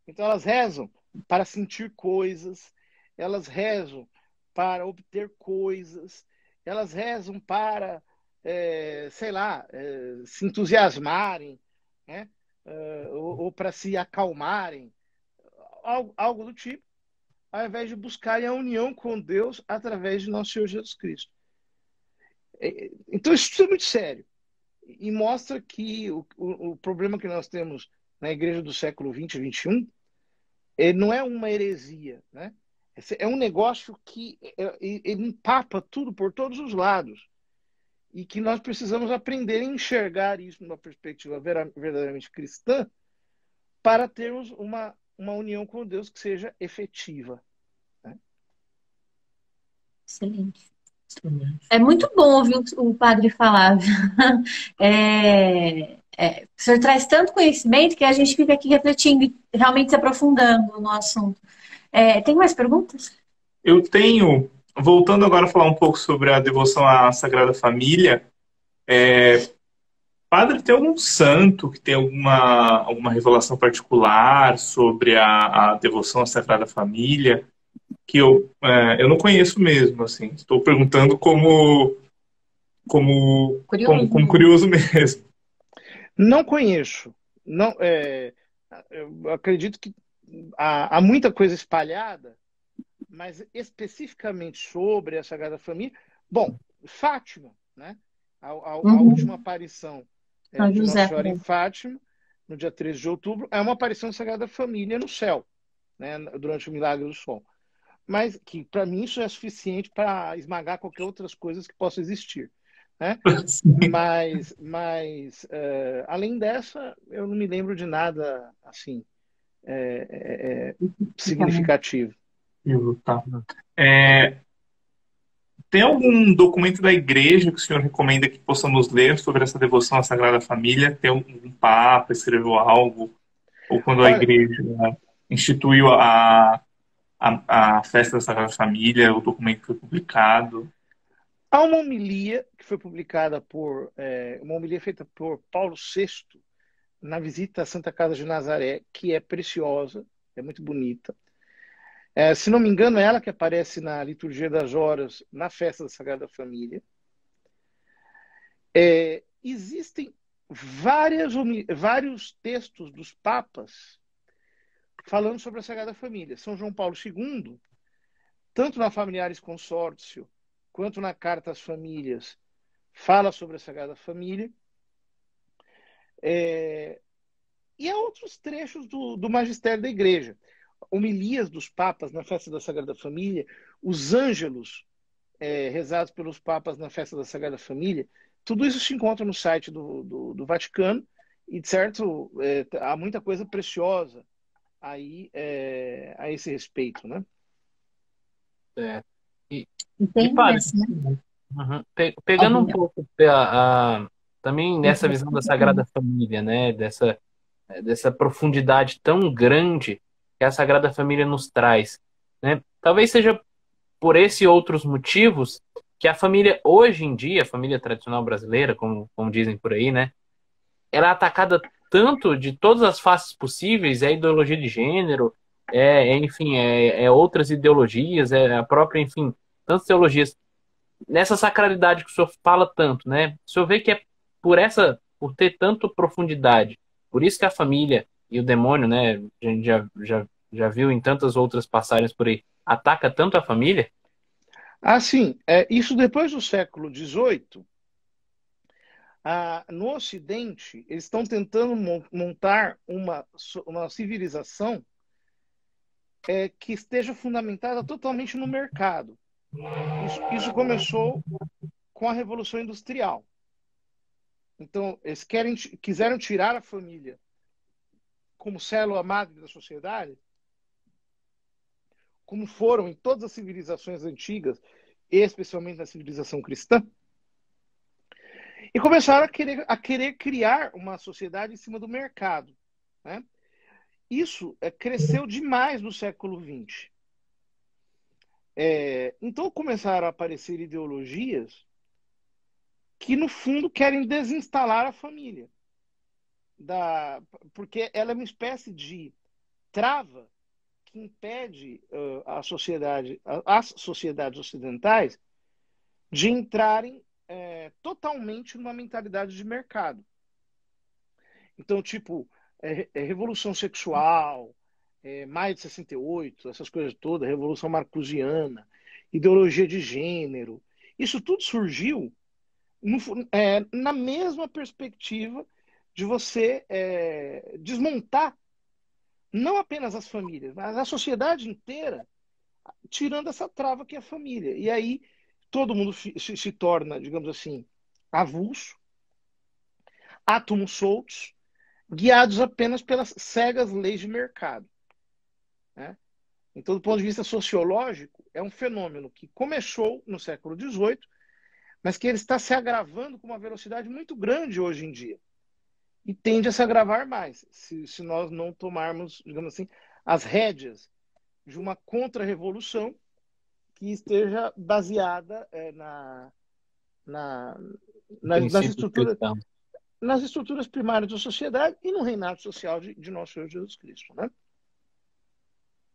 Então elas rezam para sentir coisas, elas rezam para obter coisas, elas rezam para, sei lá, se entusiasmarem, né? Ou para se acalmarem, algo do tipo, ao invés de buscarem a união com Deus através de nosso Senhor Jesus Cristo. Então isso é muito sério e mostra que o problema que nós temos na igreja do século XX e XXI não é uma heresia, né? É um negócio que ele empapa tudo por todos os lados e que nós precisamos aprender a enxergar isso numa perspectiva verdadeiramente cristã para termos uma união com Deus que seja efetiva. Né? Excelente. É muito bom ouvir o padre falar. O senhor traz tanto conhecimento que a gente fica aqui refletindo e realmente se aprofundando no assunto. Tem mais perguntas? Eu tenho, voltando agora a falar um pouco sobre a devoção à Sagrada Família, padre, tem algum santo que tem alguma revelação particular sobre a devoção à Sagrada Família? Que eu não conheço mesmo, assim. Estou perguntando como curioso mesmo. Não conheço. Não, eu acredito que há muita coisa espalhada, mas especificamente sobre a Sagrada Família. Bom, Fátima, né? A última aparição de Nossa Senhora em Fátima, no dia 13 de outubro, é uma aparição da Sagrada Família no céu, né? Durante o Milagre do Sol. Mas que, para mim, isso é suficiente para esmagar qualquer outras coisas que possam existir. Né? Mas além dessa, eu não me lembro de nada assim significativo. Tá. Tem algum documento da igreja que o senhor recomenda que possamos ler sobre essa devoção à Sagrada Família? Tem um papa escreveu algo? Ou quando a Olha, igreja instituiu a festa da Sagrada Família, o documento foi publicado? há uma homilia que foi publicada uma homilia feita por Paulo VI na visita à Santa Casa de Nazaré, que é preciosa, é muito bonita. Se não me engano, é ela que aparece na Liturgia das Horas, na festa da Sagrada Família. Existem vários textos dos papas falando sobre a Sagrada Família. São João Paulo II, tanto na Familiares Consórcio, quanto na Carta às Famílias, fala sobre a Sagrada Família. E há outros trechos do magistério da Igreja. Homilias dos papas na festa da Sagrada Família, os ângelos rezados pelos papas na festa da Sagrada Família, tudo isso se encontra no site do Vaticano e, de certo, há muita coisa preciosa aí a esse respeito, né? E Tem padre, essa, né? pegando um pouco também nessa visão da Sagrada Família, né? Dessa profundidade tão grande que a Sagrada Família nos traz, né? Talvez seja por esse e outros motivos que a família, hoje em dia, a família tradicional brasileira, como dizem por aí, né? Ela é atacada tanto de todas as faces possíveis, é ideologia de gênero, enfim, outras ideologias, a própria, enfim, tantas teologias. Nessa sacralidade que o senhor fala tanto, né? O senhor vê que é por ter tanto profundidade, por isso que a família e o demônio, né? A gente já viu em tantas outras passagens por aí, ataca tanto a família. Sim. Isso depois do século XVIII, no Ocidente, eles estão tentando montar uma civilização que esteja fundamentada totalmente no mercado. Isso começou com a Revolução Industrial. Então, eles quiseram tirar a família como célula madre da sociedade, como foram em todas as civilizações antigas, especialmente na civilização cristã, e começaram a querer criar uma sociedade em cima do mercado, né? Isso cresceu demais no século XX. Então começaram a aparecer ideologias que, no fundo, querem desinstalar a família. Porque ela é uma espécie de trava que impede as sociedades ocidentais de entrarem totalmente numa mentalidade de mercado. Então, tipo, revolução sexual, maio de 68, essas coisas todas, revolução marcusiana, ideologia de gênero, isso tudo surgiu na mesma perspectiva de você desmontar não apenas as famílias, mas a sociedade inteira, tirando essa trava que é a família. E aí todo mundo se torna, digamos assim, avulso, átomos soltos, guiados apenas pelas cegas leis de mercado, né? Então, do ponto de vista sociológico, é um fenômeno que começou no século XVIII, mas que ele está se agravando com uma velocidade muito grande hoje em dia. E tende a se agravar mais, se nós não tomarmos, digamos assim, as rédeas de uma contra-revolução que esteja baseada nas estruturas primárias da sociedade e no reinado social de nosso Senhor Jesus Cristo, né?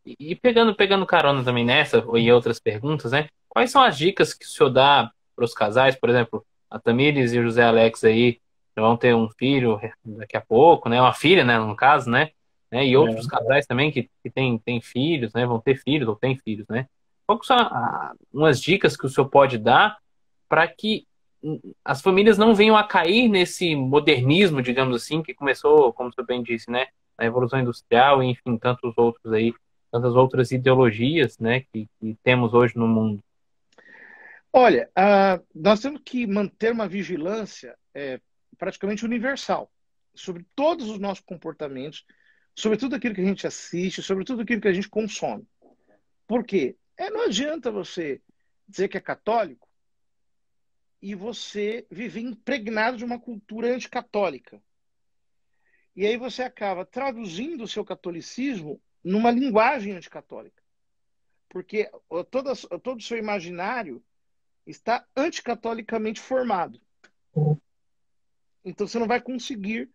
E pegando carona também nessa e outras perguntas, né? Quais são as dicas que o senhor dá para os casais? Por exemplo, a Tamires e o José Alex aí vão ter um filho daqui a pouco, né? Uma filha, né? No caso, né? E outros casais também que têm filhos, né? Vão ter filhos ou têm filhos, né? Quais são umas dicas que o senhor pode dar para que as famílias não venham a cair nesse modernismo, digamos assim, que começou, como o senhor bem disse, né? Na Revolução Industrial e, enfim, tantas outras ideologias, né, que temos hoje no mundo? Olha, nós temos que manter uma vigilância praticamente universal sobre todos os nossos comportamentos, sobre tudo aquilo que a gente assiste, sobre tudo aquilo que a gente consome. Por quê? Não adianta você dizer que é católico e você viver impregnado de uma cultura anticatólica. E aí você acaba traduzindo o seu catolicismo numa linguagem anticatólica. Porque todo o seu imaginário está anticatolicamente formado. Então você não vai conseguir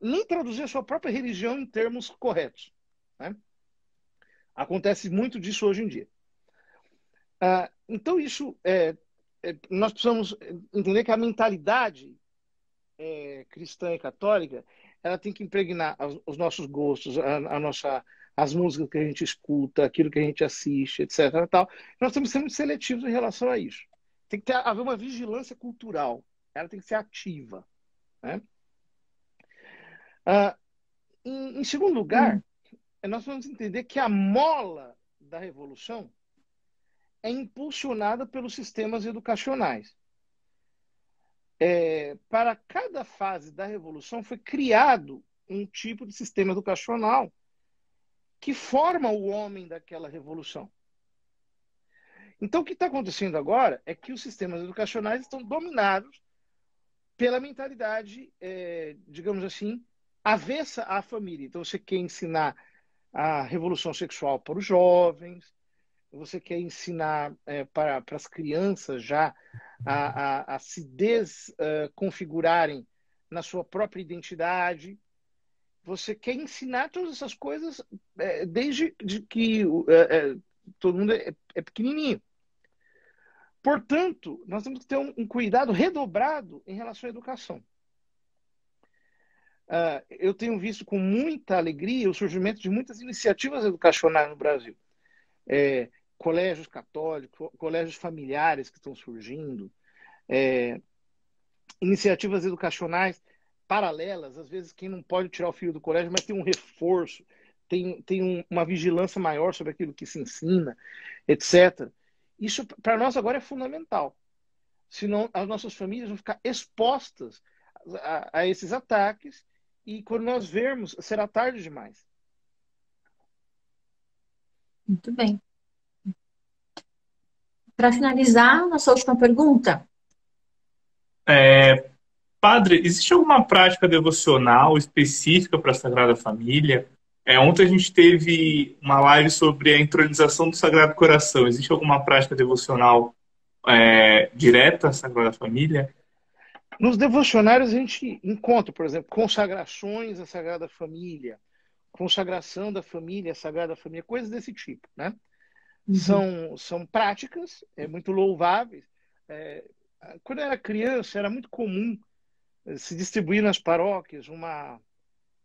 nem traduzir a sua própria religião em termos corretos, né? Acontece muito disso hoje em dia. Então isso nós precisamos entender que a mentalidade cristã e católica, ela tem que impregnar os nossos gostos, as músicas que a gente escuta, aquilo que a gente assiste, etc. Tal. Nós temos que ser muito seletivos em relação a isso. Tem que haver uma vigilância cultural. Ela tem que ser ativa, né? Em segundo lugar, nós vamos entender que a mola da revolução é impulsionada pelos sistemas educacionais. Para cada fase da revolução foi criado um tipo de sistema educacional que forma o homem daquela revolução. Então, o que está acontecendo agora é que os sistemas educacionais estão dominados pela mentalidade, digamos assim, avessa à família. Então, você quer ensinar a revolução sexual para os jovens, você quer ensinar para as crianças já a se desconfigurarem na sua própria identidade. Você quer ensinar todas essas coisas desde que todo mundo é pequenininho. Portanto, nós temos que ter um cuidado redobrado em relação à educação. Eu tenho visto com muita alegria o surgimento de muitas iniciativas educacionais no Brasil. Colégios católicos, colégios familiares que estão surgindo, iniciativas educacionais paralelas. Às vezes, quem não pode tirar o filho do colégio, mas tem um reforço, tem uma vigilância maior sobre aquilo que se ensina, etc. Isso, para nós, agora é fundamental. Senão, as nossas famílias vão ficar expostas a esses ataques e, quando nós vermos, será tarde demais. Muito bem. Para finalizar, nossa última pergunta. Padre, existe alguma prática devocional específica para a Sagrada Família? Ontem a gente teve uma live sobre a entronização do Sagrado Coração. Existe alguma prática devocional direta à Sagrada Família? Nos devocionários a gente encontra, por exemplo, consagrações à Sagrada Família, consagração da família à Sagrada Família, coisas desse tipo, né? São práticas muito louváveis. Quando eu era criança, era muito comum se distribuir nas paróquias uma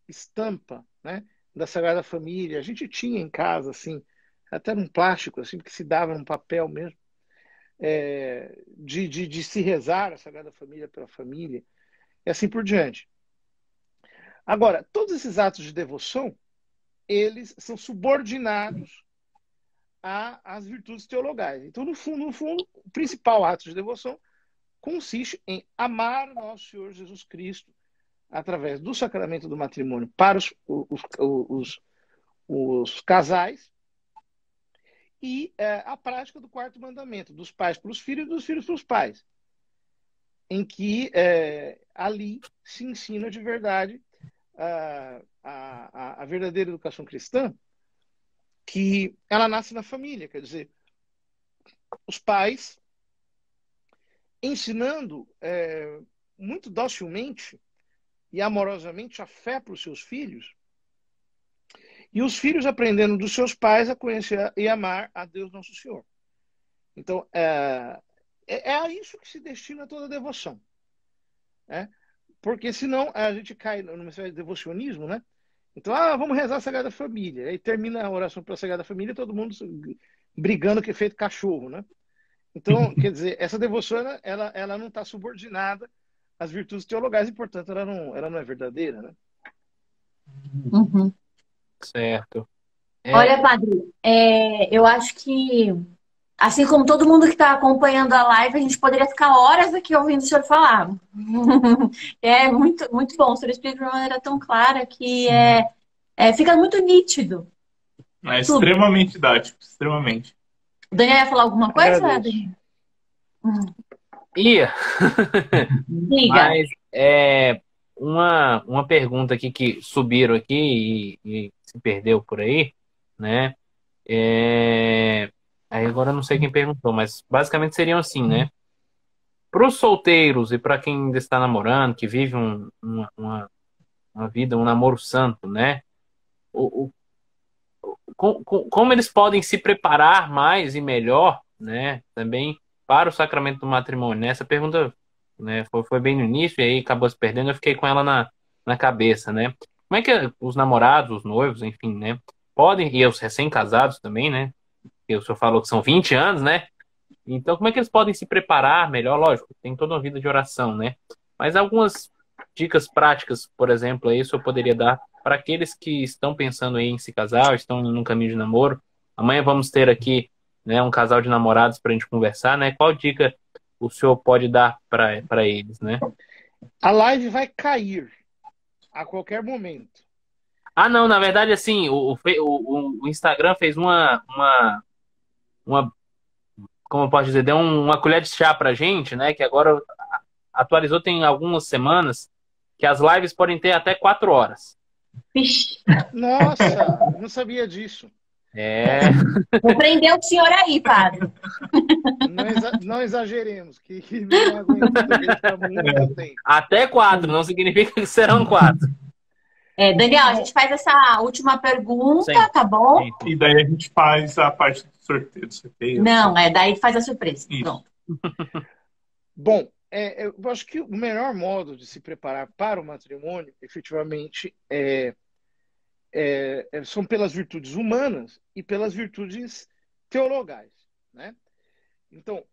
estampa, né, da Sagrada Família. A gente tinha em casa, assim, até num plástico, assim, que se dava num papel mesmo, de se rezar a Sagrada Família pela família, e assim por diante. Agora, todos esses atos de devoção, eles são subordinados às virtudes teologais. Então, no fundo, o principal ato de devoção consiste em amar nosso Senhor Jesus Cristo através do sacramento do matrimônio para os casais e a prática do quarto mandamento, dos pais para os filhos e dos filhos para os pais, em que ali se ensina de verdade a verdadeira educação cristã, que ela nasce na família, quer dizer, os pais ensinando muito docilmente e amorosamente a fé para os seus filhos, e os filhos aprendendo dos seus pais a conhecer e amar a Deus Nosso Senhor. Então, é a isso que se destina toda a devoção. Porque senão a gente cai numa espécie de devocionismo, né? Então, vamos rezar a Sagrada Família. Aí termina a oração para a Sagrada Família, todo mundo brigando que é feito cachorro, né? Então, quer dizer, essa devoção, ela não está subordinada às virtudes teologais e, portanto, ela não é verdadeira, né? Uhum. Certo. Olha, padre, eu acho que, assim como todo mundo que está acompanhando a live, a gente poderia ficar horas aqui ouvindo o senhor falar. É muito, muito bom. O senhor explica de uma maneira tão clara que fica muito nítido É Tudo. extremamente didático, extremamente. O Daniel ia falar alguma coisa, Agradeço. Daniel? Hum, Ia, Diga. mas uma pergunta aqui que subiram aqui e se perdeu por aí, né? Aí agora eu não sei quem perguntou, mas basicamente seriam assim, né? Para os solteiros e para quem ainda está namorando, que vive uma vida, um namoro santo, né? O, como eles podem se preparar mais e melhor, né? Também para o sacramento do matrimônio, né? Essa pergunta, né, foi bem no início e aí acabou se perdendo, eu fiquei com ela na cabeça, né? Como é que os namorados, os noivos, enfim, né? Podem, e os recém-casados também, né? Porque o senhor falou que são 20 anos, né? Então, como é que eles podem se preparar melhor? Lógico, tem toda uma vida de oração, né? Mas algumas dicas práticas, por exemplo, aí, isso eu poderia dar para aqueles que estão pensando aí em se casar, ou estão num caminho de namoro. Amanhã vamos ter aqui, né, um casal de namorados para a gente conversar, né? Qual dica o senhor pode dar para eles, né? A live vai cair a qualquer momento. Ah, não, na verdade, assim, o Instagram fez uma, como eu posso dizer, deu uma colher de chá pra gente, né? Que agora atualizou tem algumas semanas que as lives podem ter até 4 horas. Vixe, Nossa, eu não sabia disso. É, vou prender o senhor aí, padre. Não exageremos, que não aguento ficar muito tempo. até 4, não significa que serão 4. Daniel, a Bom, gente faz essa última pergunta, Sim, tá bom? sim, sim. E daí a gente faz a parte do sorteio. Não, daí faz a surpresa. Isso. Pronto. bom, eu acho que o melhor modo de se preparar para o matrimônio, efetivamente, são pelas virtudes humanas e pelas virtudes teologais, né? Então,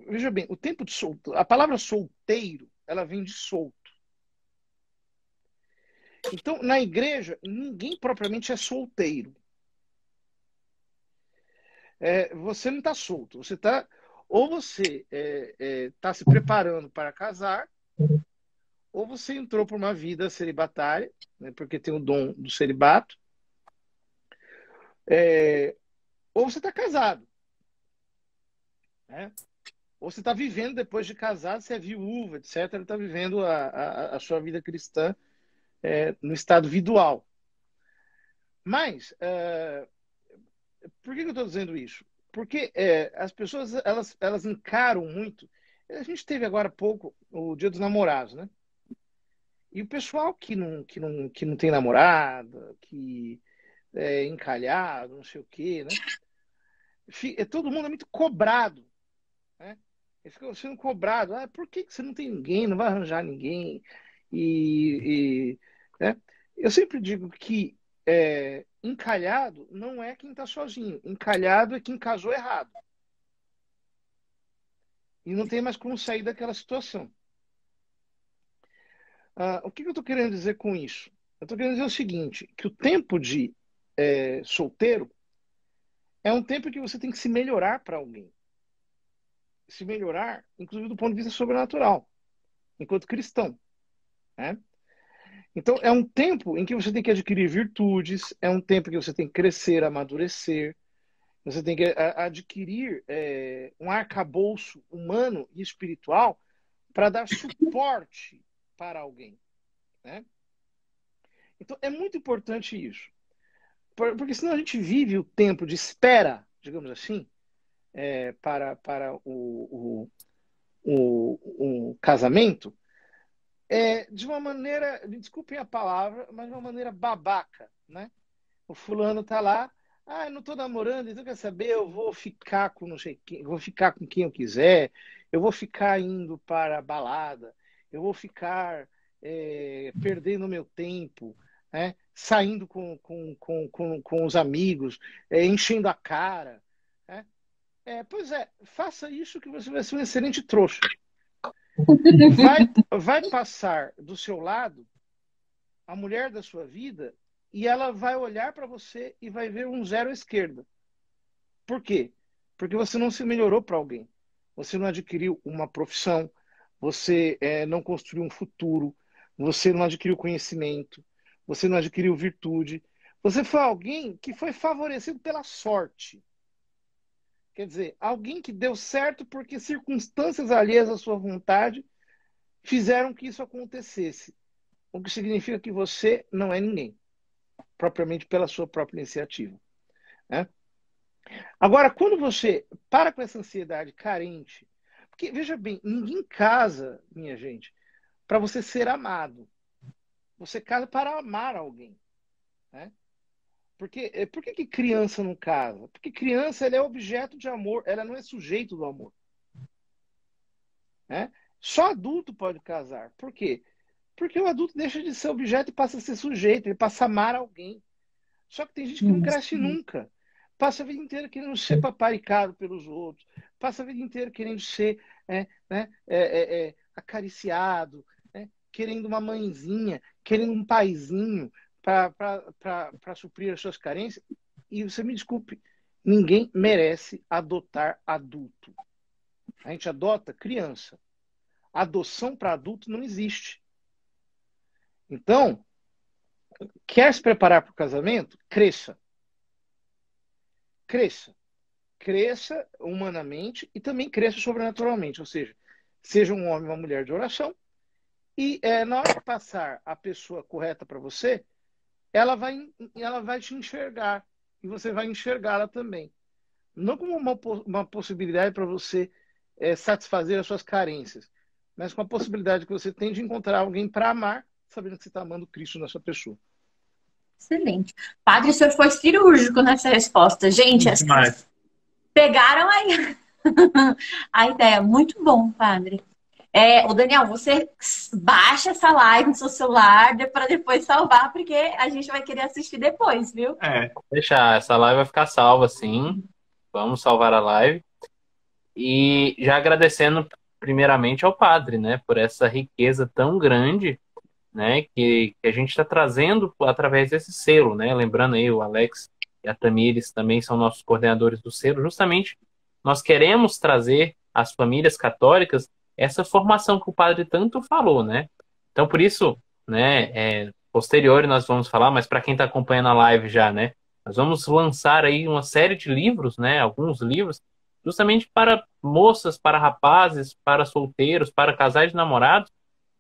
veja bem, o tempo de solteiro, a palavra solteiro, ela vem de solto. Então, na igreja, ninguém propriamente é solteiro. Você não está solto, ou você está se preparando para casar, ou você entrou para uma vida celibatária, né, porque tem o dom do celibato, ou você está casado, né? Ou você está vivendo depois de casado, você é viúva, etc. Está vivendo a sua vida cristã no estado vidual. Mas, por que eu estou dizendo isso? Porque as pessoas elas encaram muito. A gente teve agora há pouco o Dia dos Namorados, né? E o pessoal que não tem namorada, que é encalhado, não sei o quê, né? Todo mundo é muito cobrado, né? Eles ficam sendo cobrado. Por que você não tem ninguém? Não vai arranjar ninguém? Né? Eu sempre digo que encalhado não é quem está sozinho. Encalhado é quem casou errado. E não tem mais como sair daquela situação. O que eu estou querendo dizer com isso? Eu estou querendo dizer o seguinte, que o tempo de solteiro é um tempo que você tem que se melhorar para alguém. Se melhorar, inclusive do ponto de vista sobrenatural, enquanto cristão, né? Então, é um tempo em que você tem que adquirir virtudes, é um tempo que você tem que crescer, amadurecer, você tem que adquirir um arcabouço humano e espiritual para dar suporte para alguém, né? Então, é muito importante isso. Porque senão a gente vive o tempo de espera, digamos assim, para o casamento, de uma maneira, me desculpem a palavra, mas de uma maneira babaca, né? O fulano tá lá, eu não tô namorando, então quer saber, eu vou ficar com não sei quem, vou ficar com quem eu quiser, eu vou ficar indo para a balada, eu vou ficar perdendo meu tempo, né? Saindo com os amigos, enchendo a cara, né? Pois faça isso que você vai ser um excelente trouxa. Vai passar do seu lado a mulher da sua vida e ela vai olhar para você e vai ver um zero à esquerda. Por quê? Porque você não se melhorou para alguém. Você não adquiriu uma profissão, você não construiu um futuro, você não adquiriu conhecimento, você não adquiriu virtude, Você foi alguém que foi favorecido pela sorte. Quer dizer, alguém que deu certo porque circunstâncias alheias à sua vontade fizeram que isso acontecesse. O que significa que você não é ninguém, propriamente pela sua própria iniciativa, né? Agora, quando você para com essa ansiedade carente, porque, veja bem, ninguém casa, minha gente, para você ser amado. Você casa para amar alguém, né? Por que criança não casa? Porque criança ela é objeto de amor, ela não é sujeito do amor, né? Só adulto pode casar. Por quê? Porque o adulto deixa de ser objeto e passa a ser sujeito, ele passa a amar alguém. Só que tem gente que não cresce nunca. Passa a vida inteira querendo ser paparicado pelos outros, passa a vida inteira querendo ser acariciado, né? Querendo uma mãezinha, querendo um paizinho para suprir as suas carências. E você me desculpe, ninguém merece adotar adulto. A gente adota criança. Adoção para adulto não existe. Então, quer se preparar para o casamento? Cresça. Cresça. Cresça humanamente e também cresça sobrenaturalmente. Ou seja um homem e uma mulher de oração. E na hora que passar a pessoa correta para você, ela vai te enxergar. E você vai enxergá-la também. Não como uma possibilidade para você satisfazer as suas carências, mas com a possibilidade que você tem de encontrar alguém para amar, sabendo que você está amando Cristo nessa pessoa. Excelente. Padre, o senhor foi cirúrgico nessa resposta. Gente, pegaram aí a ideia. Muito bom, padre. O Daniel, você baixa essa live no seu celular para depois salvar, porque a gente vai querer assistir depois, viu? Deixar, essa live vai ficar salva, sim. Vamos salvar a live. E já agradecendo primeiramente ao padre, né, por essa riqueza tão grande, né, que a gente está trazendo através desse selo, né? Lembrando aí, o Alex e a Tamires também são nossos coordenadores do selo. Justamente, nós queremos trazer às famílias católicas essa formação que o padre tanto falou, né? Então, por isso, né, posterior nós vamos falar, mas para quem está acompanhando a live já, né, nós vamos lançar aí uma série de livros, né, alguns livros, justamente para moças, para rapazes, para solteiros, para casais de namorados,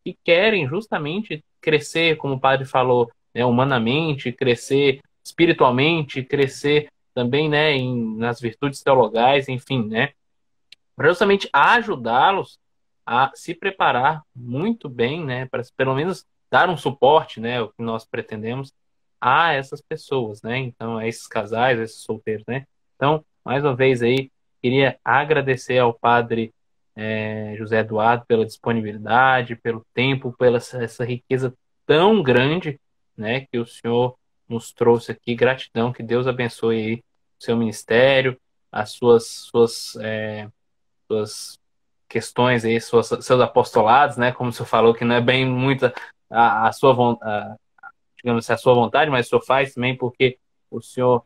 que querem justamente crescer, como o padre falou, né, humanamente, crescer espiritualmente, crescer também, né, nas virtudes teologais, enfim, né, para justamente ajudá-los a se preparar muito bem, né, para pelo menos dar um suporte, né, o que nós pretendemos a essas pessoas, né, então a esses casais, a esses solteiros, né. Então, mais uma vez aí, queria agradecer ao padre José Eduardo pela disponibilidade, pelo tempo, pela essa riqueza tão grande, né, que o senhor nos trouxe aqui. Gratidão, que Deus abençoe aí o seu ministério, as suas questões aí, seus apostolados, né, como o senhor falou, que não é bem muita a sua vontade, digamos assim, a sua vontade, mas o senhor faz também porque o senhor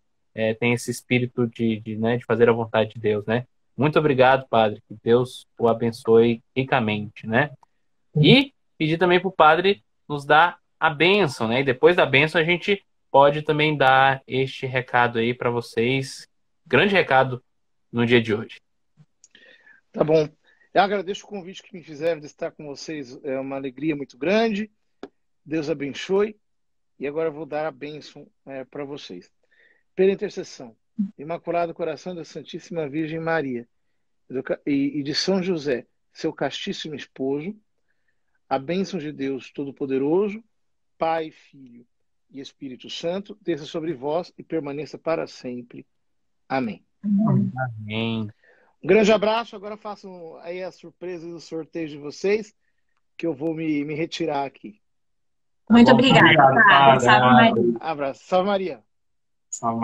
tem esse espírito de fazer a vontade de Deus, né? Muito obrigado, padre. Que Deus o abençoe ricamente, né? E pedir também para o padre nos dar a bênção, né? E depois da bênção a gente pode também dar este recado aí para vocês. Grande recado no dia de hoje. Tá bom. Eu agradeço o convite que me fizeram de estar com vocês. É uma alegria muito grande. Deus abençoe. E agora eu vou dar a bênção para vocês. Pela intercessão, Imaculado Coração da Santíssima Virgem Maria e de São José, seu castíssimo esposo, a bênção de Deus Todo-Poderoso, Pai, Filho e Espírito Santo, desça sobre vós e permaneça para sempre. Amém. Amém. Um grande abraço. Agora façam aí as surpresas do sorteio de vocês, que eu vou me retirar aqui. Muito obrigada. Obrigado, Salve Maria. Abraço. Salve Maria. Salve.